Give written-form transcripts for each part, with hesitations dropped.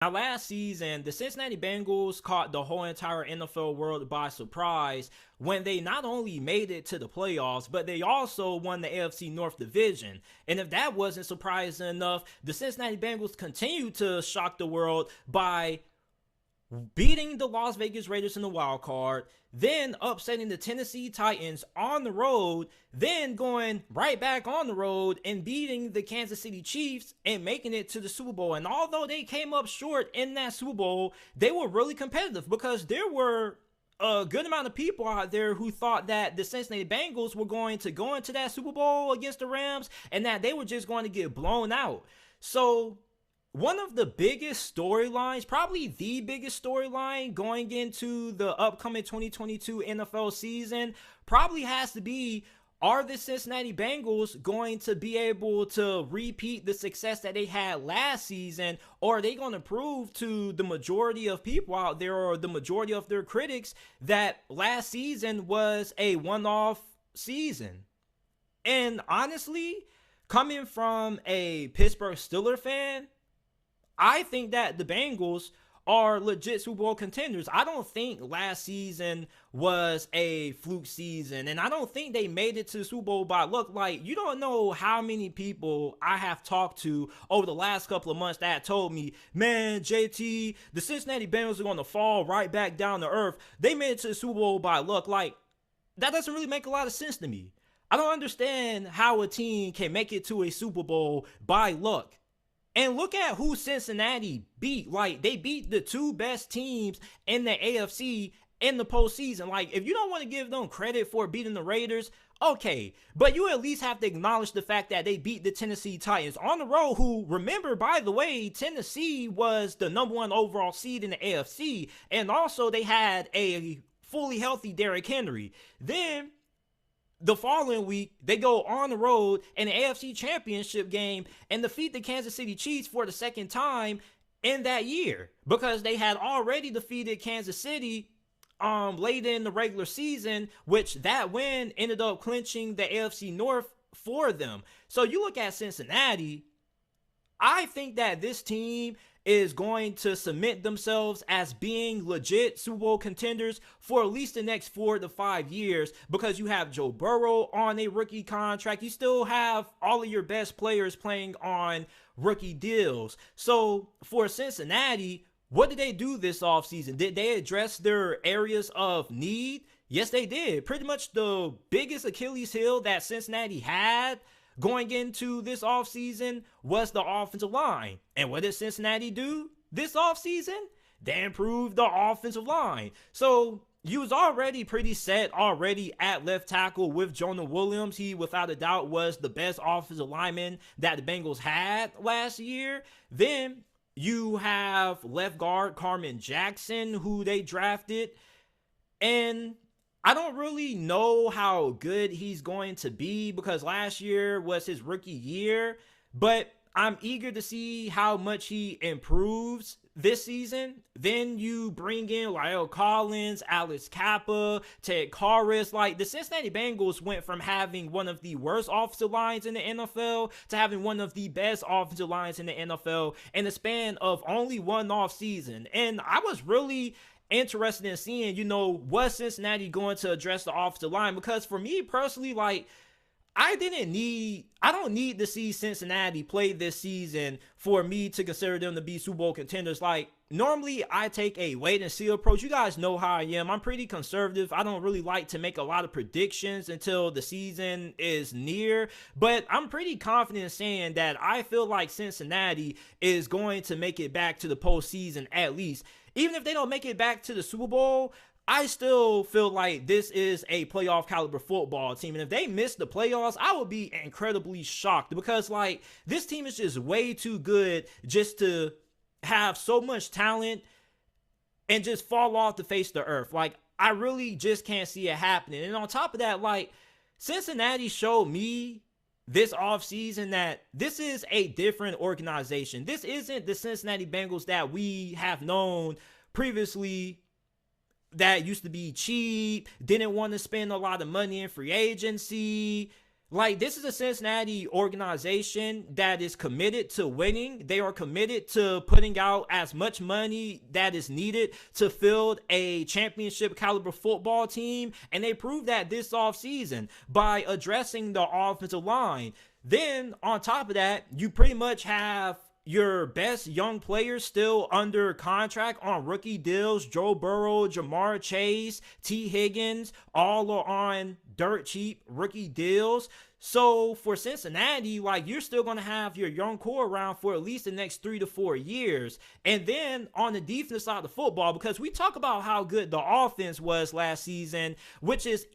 Now, last season, the Cincinnati Bengals caught the whole entire NFL world by surprise when they not only made it to the playoffs, but they also won the AFC North division. And if that wasn't surprising enough, the Cincinnati Bengals continued to shock the world by beating the Las Vegas Raiders in the wild card, then upsetting the Tennessee Titans on the road, then going right back on the road and beating the Kansas City Chiefs and making it to the Super Bowl. And although they came up short in that Super Bowl, they were really competitive because there were a good amount of people out there who thought that the Cincinnati Bengals were going to go into that Super Bowl against the Rams and that they were just going to get blown out. So one of the biggest storylines, probably the biggest storyline going into the upcoming 2022 NFL season, probably has to be, are the Cincinnati Bengals going to be able to repeat the success that they had last season, or are they going to prove to the majority of people out there, or the majority of their critics, that last season was a one-off season? And honestly, coming from a Pittsburgh Steelers fan, I think that the Bengals are legit Super Bowl contenders. I don't think last season was a fluke season, and I don't think they made it to the Super Bowl by luck. Like, you don't know how many people I have talked to over the last couple of months that told me, man, JT, the Cincinnati Bengals are going to fall right back down to earth. They made it to the Super Bowl by luck. Like, that doesn't really make a lot of sense to me. I don't understand how a team can make it to a Super Bowl by luck. And look at who Cincinnati beat. Like, they beat the two best teams in the AFC in the postseason. Like, if you don't want to give them credit for beating the Raiders, okay. But you at least have to acknowledge the fact that they beat the Tennessee Titans on the road, who, remember, by the way, Tennessee was the #1 overall seed in the AFC. And also they had a fully healthy Derrick Henry. Then the following week, they go on the road in the AFC Championship game and defeat the Kansas City Chiefs for the second time in that year, because they had already defeated Kansas City late in the regular season, which that win ended up clinching the AFC North for them. So you look at Cincinnati, I think that this team is going to cement themselves as being legit Super Bowl contenders for at least the next 4 to 5 years, because you have Joe Burrow on a rookie contract. You still have all of your best players playing on rookie deals. So for Cincinnati, what did they do this offseason? Did they address their areas of need? Yes, they did. Pretty much the biggest Achilles heel that Cincinnati had going into this offseason was the offensive line. And what did Cincinnati do this offseason? They improved the offensive line. So you was already pretty set already at left tackle with Jonah Williams. He, without a doubt, was the best offensive lineman that the Bengals had last year. Then you have left guard Carmen Jackson, who they drafted. And I don't really know how good he's going to be, because last year was his rookie year, but I'm eager to see how much he improves this season. Then you bring in Lyle Collins, Alex Kappa, Ted Karras. Like, the Cincinnati Bengals went from having one of the worst offensive lines in the NFL to having one of the best offensive lines in the NFL in the span of only one off season. And I was really interested in seeing, was Cincinnati going to address the offensive line? Because for me personally, like, I don't need to see Cincinnati play this season for me to consider them to be Super Bowl contenders. Like, normally I take a wait and see approach. You guys know how I am. I'm pretty conservative. I don't really like to make a lot of predictions until the season is near, but I'm pretty confident in saying that I feel like Cincinnati is going to make it back to the postseason at least. Even if they don't make it back to the Super Bowl, I still feel like this is a playoff caliber football team. And if they miss the playoffs, I would be incredibly shocked, because, like, this team is just way too good just to have so much talent and just fall off the face of the earth. Like, I really just can't see it happening. And on top of that, like, Cincinnati showed me this offseason that this is a different organization. This isn't the Cincinnati Bengals that we have known previously, that used to be cheap, didn't want to spend a lot of money in free agency, Like, this is a Cincinnati organization that is committed to winning. They are committed to putting out as much money that is needed to field a championship caliber football team. And they proved that this offseason by addressing the offensive line. Then, on top of that, you pretty much have your best young players still under contract on rookie deals. Joe Burrow, Jamar Chase, T. Higgins, all are on dirt cheap rookie deals. So for Cincinnati, like, you're still going to have your young core around for at least the next 3 to 4 years. And then on the defense side of the football, because we talk about how good the offense was last season, which is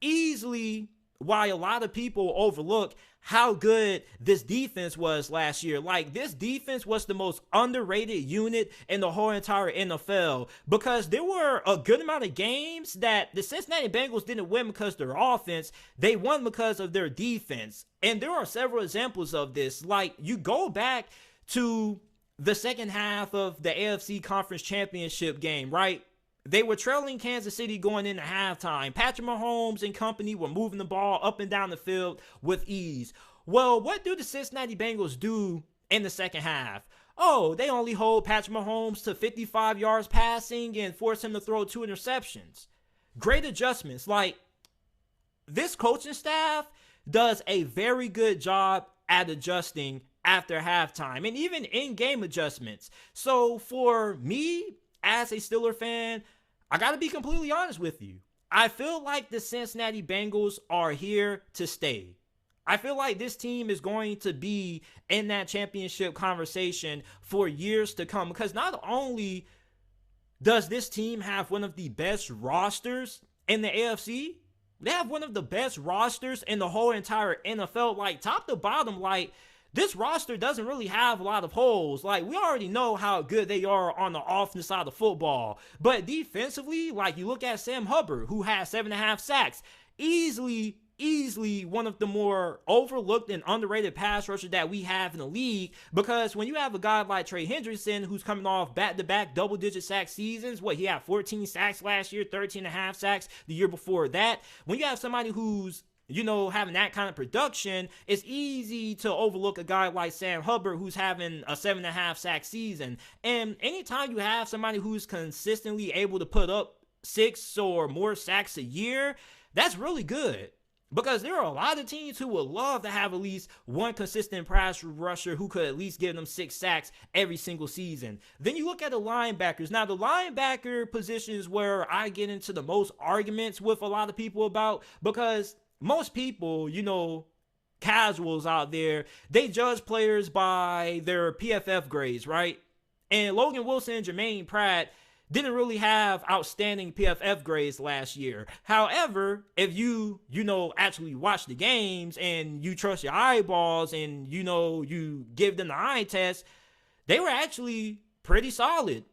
easily why a lot of people overlook how good this defense was last year. Like, this defense was the most underrated unit in the whole entire NFL, because there were a good amount of games that the Cincinnati Bengals didn't win because of their offense. They won because of their defense. And there are several examples of this. Like, you go back to the second half of the AFC Conference Championship game, right? They were trailing Kansas City going into halftime. Patrick Mahomes and company were moving the ball up and down the field with ease. Well, what do the Cincinnati Bengals do in the second half? Oh, they only hold Patrick Mahomes to 55 yards passing and force him to throw 2 interceptions. Great adjustments. Like, this coaching staff does a very good job at adjusting after halftime and even in-game adjustments. So for me, as a Steeler fan, I got to be completely honest with you. I feel like the Cincinnati Bengals are here to stay. I feel like this team is going to be in that championship conversation for years to come, because not only does this team have one of the best rosters in the AFC, they have one of the best rosters in the whole entire NFL, like top to bottom. Like, this roster doesn't really have a lot of holes. Like, we already know how good they are on the offense side of football. But defensively, like, you look at Sam Hubbard, who has 7.5 sacks. Easily one of the more overlooked and underrated pass rushers that we have in the league. Because when you have a guy like Trey Hendrickson, who's coming off back-to-back double-digit sack seasons, he had 14 sacks last year, 13.5 sacks the year before that. When you have somebody who's having that kind of production, it's easy to overlook a guy like Sam Hubbard, who's having a 7.5 sack season. And anytime you have somebody who's consistently able to put up 6 or more sacks a year, that's really good. Because there are a lot of teams who would love to have at least one consistent pass rusher who could at least give them 6 sacks every single season. Then you look at the linebackers. Now, the linebacker position is where I get into the most arguments with a lot of people about, because most people, casuals out there, they judge players by their PFF grades, right? And Logan Wilson and Jermaine Pratt didn't really have outstanding PFF grades last year. However, if you actually watch the games and you trust your eyeballs and, you give them the eye test, they were actually pretty solid.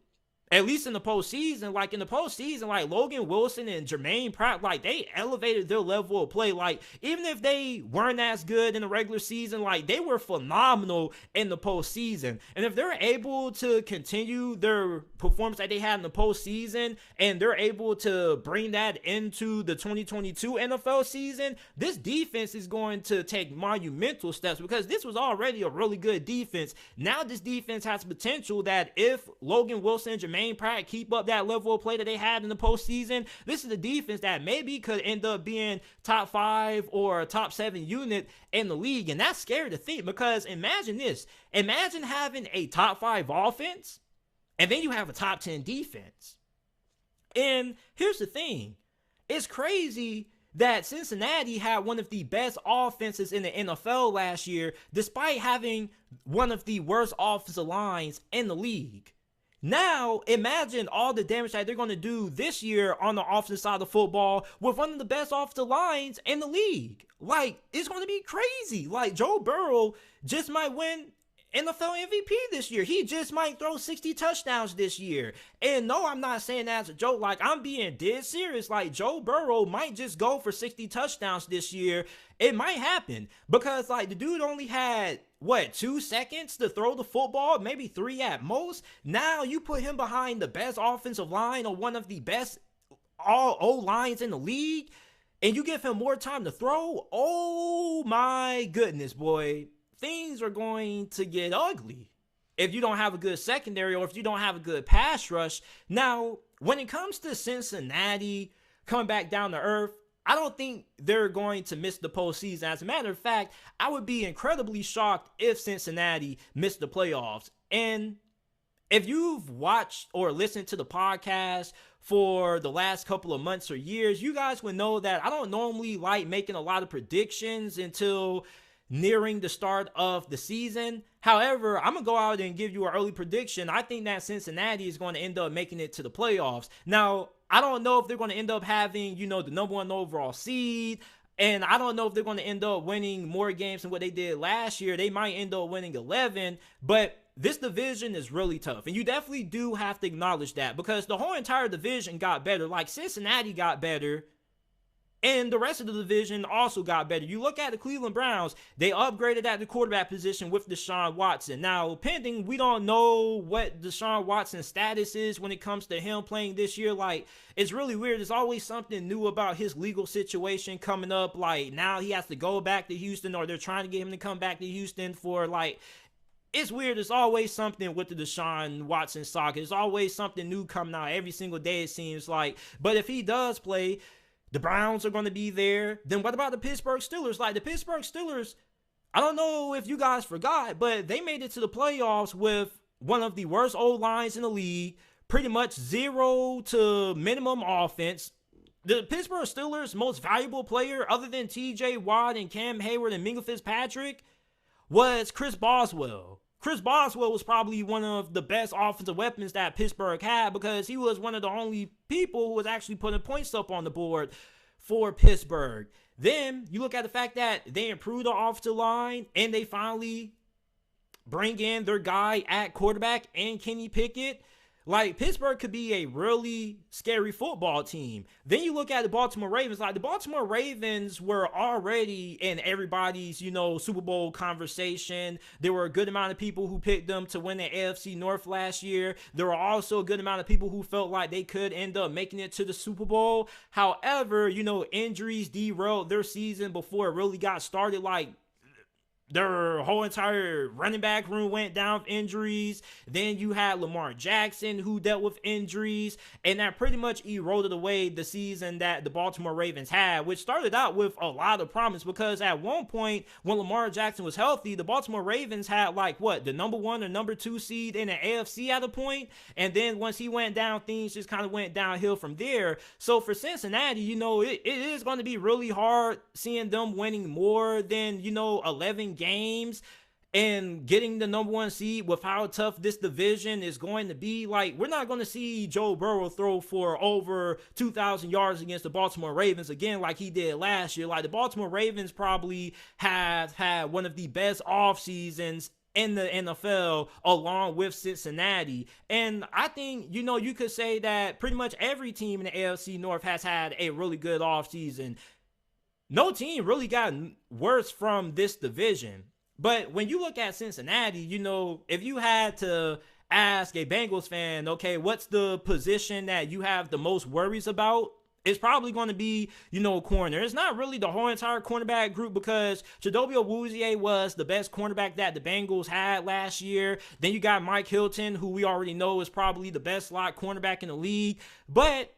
At least in the postseason. Like, in the postseason, like, Logan Wilson and Jermaine Pratt, like, they elevated their level of play. Like, even if they weren't as good in the regular season, like, they were phenomenal in the postseason. And if they're able to continue their performance that they had in the postseason, and they're able to bring that into the 2022 NFL season, this defense is going to take monumental steps, because this was already a really good defense. Now this defense has potential that if Logan Wilson and Jermaine Pratt keep up that level of play that they had in the postseason, this is a defense that maybe could end up being top 5 or top 7 unit in the league. And that's scary to think, because imagine this. Imagine having a top 5 offense and then you have a top 10 defense. And here's the thing. It's crazy that Cincinnati had one of the best offenses in the NFL last year, despite having one of the worst offensive lines in the league. Now, imagine all the damage that they're going to do this year on the offensive side of football with one of the best offensive lines in the league. Like, it's going to be crazy. Like, Joe Burrow just might win NFL MVP this year. He just might throw 60 touchdowns this year. And no, I'm not saying that as a joke. Like, I'm being dead serious. Like, Joe Burrow might just go for 60 touchdowns this year. It might happen, because, like, the dude only had 2 seconds to throw the football, maybe 3 at most. Now you put him behind the best offensive line or one of the best all O-lines in the league. and you give him more time to throw, oh my goodness, boy, things are going to get ugly if you don't have a good secondary or if you don't have a good pass rush. Now, when it comes to Cincinnati coming back down to earth, I don't think they're going to miss the postseason. As a matter of fact, I would be incredibly shocked if Cincinnati missed the playoffs. And if you've watched or listened to the podcast for the last couple of months or years, you guys would know that I don't normally like making a lot of predictions until nearing the start of the season. However, I'm going to go out and give you an early prediction. I think that Cincinnati is going to end up making it to the playoffs. Now, I don't know if they're going to end up having, the number 1 overall seed. And I don't know if they're going to end up winning more games than what they did last year. They might end up winning 11, but this division is really tough. And you definitely do have to acknowledge that, because the whole entire division got better. Like, Cincinnati got better, and the rest of the division also got better. You look at the Cleveland Browns, they upgraded at the quarterback position with Deshaun Watson. Now, pending, we don't know what Deshaun Watson's status is when it comes to him playing this year. Like, it's really weird. There's always something new about his legal situation coming up. Like, now he has to go back to Houston, or they're trying to get him to come back to Houston for, like, it's weird. There's always something with the Deshaun Watson saga. There's always something new coming out every single day, it seems like. But if he does play, the Browns are going to be there. Then what about the Pittsburgh Steelers? Like, the Pittsburgh Steelers, I don't know if you guys forgot, but they made it to the playoffs with one of the worst O-lines in the league, pretty much 0 to minimum offense. The Pittsburgh Steelers' most valuable player, other than TJ Watt and Cam Hayward and Minka Fitzpatrick, was Chris Boswell. Chris Boswell was probably one of the best offensive weapons that Pittsburgh had, because he was one of the only people who was actually putting points up on the board for Pittsburgh. Then you look at the fact that they improved the offensive line, and they finally bring in their guy at quarterback and Kenny Pickett. Like, Pittsburgh could be a really scary football team. Then you look at the Baltimore Ravens. Like, the Baltimore Ravens were already in everybody's, Super Bowl conversation. There were a good amount of people who picked them to win the AFC North last year. There were also a good amount of people who felt like they could end up making it to the Super Bowl. However, injuries derailed their season before it really got started. Like, their whole entire running back room went down with injuries. Then you had Lamar Jackson, who dealt with injuries, and that pretty much eroded away the season that the Baltimore Ravens had, which started out with a lot of promise, because at one point when Lamar Jackson was healthy, the Baltimore Ravens had the number 1 or number 2 seed in the AFC at a point. And then once he went down, things just kind of went downhill from there. So for Cincinnati, it is going to be really hard seeing them winning more than 11 games and getting the number 1 seed with how tough this division is going to be. Like, we're not going to see Joe Burrow throw for over 2,000 yards against the Baltimore Ravens again like he did last year. Like, the Baltimore Ravens probably have had one of the best off seasons in the NFL along with Cincinnati. And I think, you could say that pretty much every team in the AFC North has had a really good off season. No team really got worse from this division. But when you look at Cincinnati, if you had to ask a Bengals fan, okay, what's the position that you have the most worries about? It's probably going to be, corner. It's not really the whole entire cornerback group, because Chidobe Awuzie was the best cornerback that the Bengals had last year. Then you got Mike Hilton, who we already know is probably the best slot cornerback in the league. But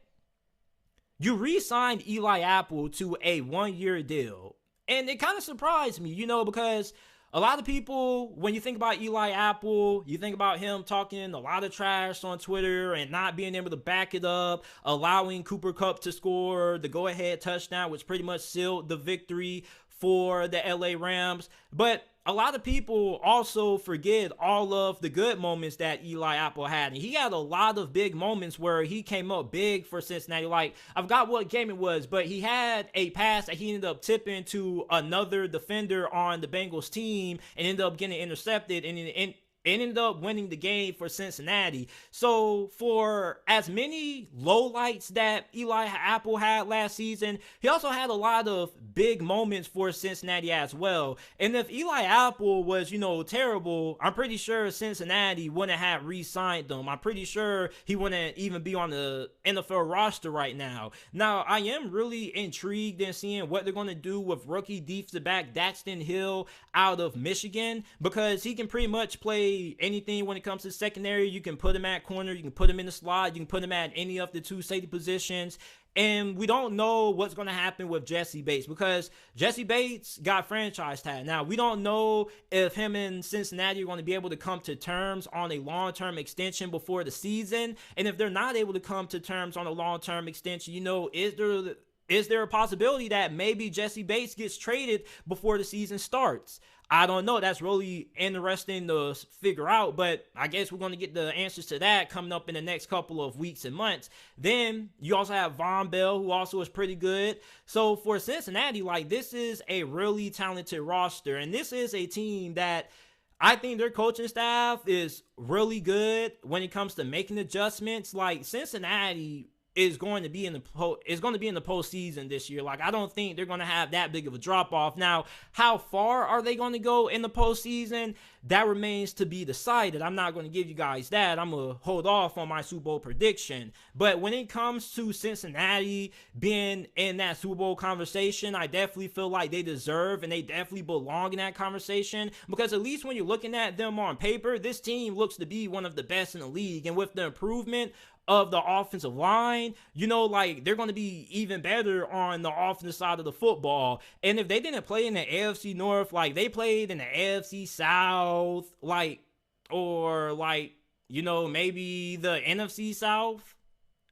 you re-signed Eli Apple to a 1-year deal. And it kind of surprised me, because a lot of people, when you think about Eli Apple, you think about him talking a lot of trash on Twitter and not being able to back it up, allowing Cooper Kupp to score the go-ahead touchdown, which pretty much sealed the victory for the LA Rams. But a lot of people also forget all of the good moments that Eli Apple had. And he had a lot of big moments where he came up big for Cincinnati. Like, I forgot what game it was, but he had a pass that he ended up tipping to another defender on the Bengals team and ended up getting intercepted. And ended up winning the game for Cincinnati. So for as many lowlights that Eli Apple had last season, he also had a lot of big moments for Cincinnati as well. And if Eli Apple was, terrible, I'm pretty sure Cincinnati wouldn't have re-signed him. I'm pretty sure he wouldn't even be on the NFL roster right now. Now, I am really intrigued in seeing what they're going to do with rookie defensive back Daxton Hill out of Michigan, because he can pretty much play anything when it comes to secondary. You can put him at corner, you can put him in the slot, you can put him at any of the two safety positions. And we don't know what's going to happen with Jesse Bates, because Jesse Bates got franchise tag. Now, we don't know if him and Cincinnati are going to be able to come to terms on a long-term extension before the season. And if they're not able to come to terms on a long-term extension, is there a possibility that maybe Jesse Bates gets traded before the season starts? I don't know. That's really interesting to figure out, but I guess we're going to get the answers to that coming up in the next couple of weeks and months. Then you also have Von Bell, who also is pretty good. So for Cincinnati, this is a really talented roster, and this is a team that I think their coaching staff is really good when it comes to making adjustments. Cincinnati is going to be in the postseason this year. I don't think they're going to have that big of a drop off. Now, how far are they going to go in the postseason? That remains to be decided. I'm not going to give you guys that. I'm going to hold off on my Super Bowl prediction. But when it comes to Cincinnati being in that Super Bowl conversation, I definitely feel like they deserve and they definitely belong in that conversation, because at least when you're looking at them on paper, this team looks to be one of the best in the league. And with the improvement of the offensive line, they're going to be even better on the offensive side of the football. And if they didn't play in the AFC North, they played in the AFC South, or maybe the NFC South,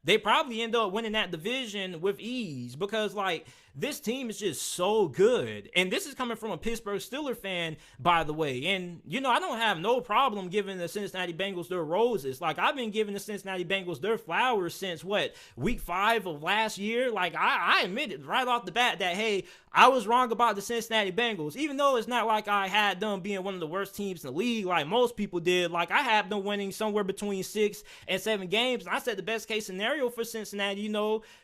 they probably end up winning that division with ease, because this team is just so good. And this is coming from a Pittsburgh Steelers fan, by the way. And, I don't have no problem giving the Cincinnati Bengals their roses. I've been giving the Cincinnati Bengals their flowers since, week 5 of last year? I admitted right off the bat that, hey, I was wrong about the Cincinnati Bengals. Even though it's not like I had them being one of the worst teams in the league like most people did. I had them winning somewhere between 6 and 7 games. And I said the best case scenario for Cincinnati,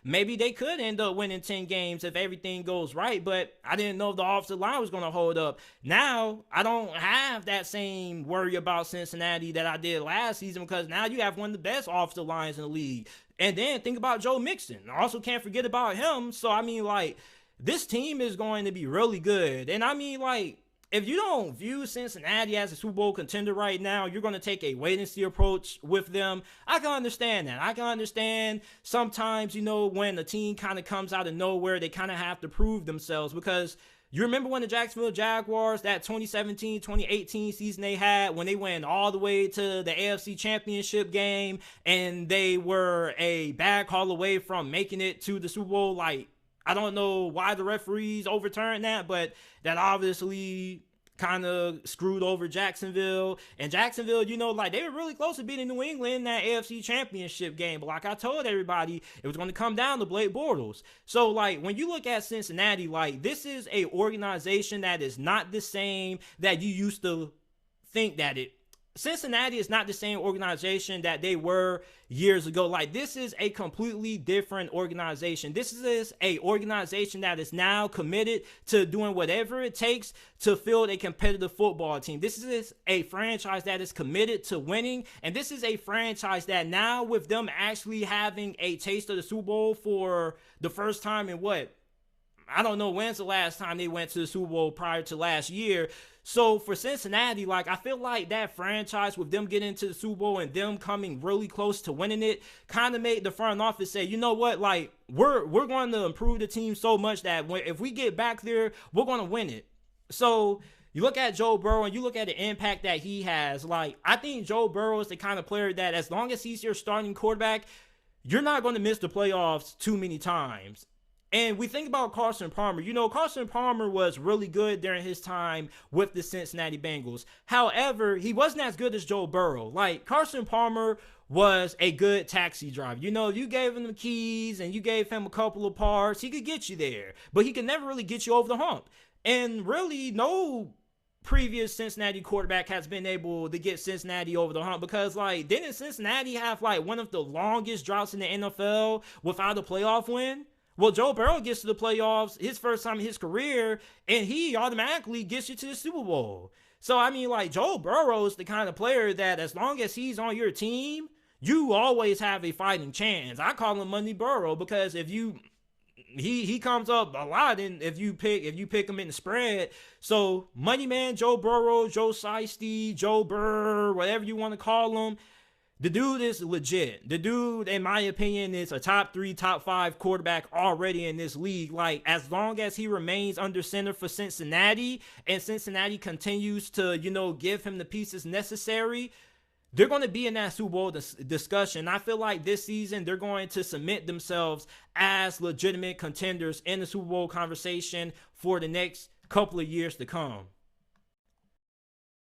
maybe they could end up winning 10 games if everything goes right, but I didn't know if the offensive line was going to hold up. Now, I don't have that same worry about Cincinnati that I did last season, because now you have one of the best offensive lines in the league. And then think about Joe Mixon. I also can't forget about him. So, this team is going to be really good. And if you don't view Cincinnati as a Super Bowl contender right now, you're going to take a wait-and-see approach with them. I can understand that. I can understand sometimes, when a team kind of comes out of nowhere, they kind of have to prove themselves, because you remember when the Jacksonville Jaguars, that 2017-2018 season they had, when they went all the way to the AFC Championship game, and they were a bad call away from making it to the Super Bowl. I don't know why the referees overturned that, but that obviously kind of screwed over Jacksonville. And Jacksonville, they were really close to beating New England in that AFC Championship game. But I told everybody, it was going to come down to Blake Bortles. So, when you look at Cincinnati, this is a organization that is not the same that you used to think that it. Cincinnati is not the same organization that they were years ago. This is a completely different organization. This is a organization that is now committed to doing whatever it takes to field a competitive football team. This is a franchise that is committed to winning, and this is a franchise that now, with them actually having a taste of the Super Bowl for the first time in I don't know when's the last time they went to the Super Bowl prior to last year. So for Cincinnati, I feel like that franchise, with them getting into the Super Bowl and them coming really close to winning it, kind of made the front office say, you know what, we're going to improve the team so much that if we get back there, we're going to win it. So you look at Joe Burrow and you look at the impact that he has. I think Joe Burrow is the kind of player that, as long as he's your starting quarterback, you're not going to miss the playoffs too many times. And we think about Carson Palmer. Carson Palmer was really good during his time with the Cincinnati Bengals. However, he wasn't as good as Joe Burrow. Carson Palmer was a good taxi driver. You gave him the keys and you gave him a couple of parts, he could get you there. But he could never really get you over the hump. And really, no previous Cincinnati quarterback has been able to get Cincinnati over the hump, because like, didn't Cincinnati have like one of the longest droughts in the NFL without a playoff win? Well, Joe Burrow gets to the playoffs his first time in his career, and he automatically gets you to the Super Bowl. So I mean, like, Joe Burrow is the kind of player that as long as he's on your team, you always have a fighting chance. I call him Money Burrow, because if you he comes up a lot in if you pick him in the spread. So Money Man Joe Burrow, Joe Shiesty, Joe Burr, whatever you want to call him, the dude is legit. The dude, in my opinion, is a top 3, top 5 quarterback already in this league. Like, as long as he remains under center for Cincinnati, and Cincinnati continues to, give him the pieces necessary, they're going to be in that Super Bowl discussion. I feel like this season they're going to cement themselves as legitimate contenders in the Super Bowl conversation for the next couple of years to come.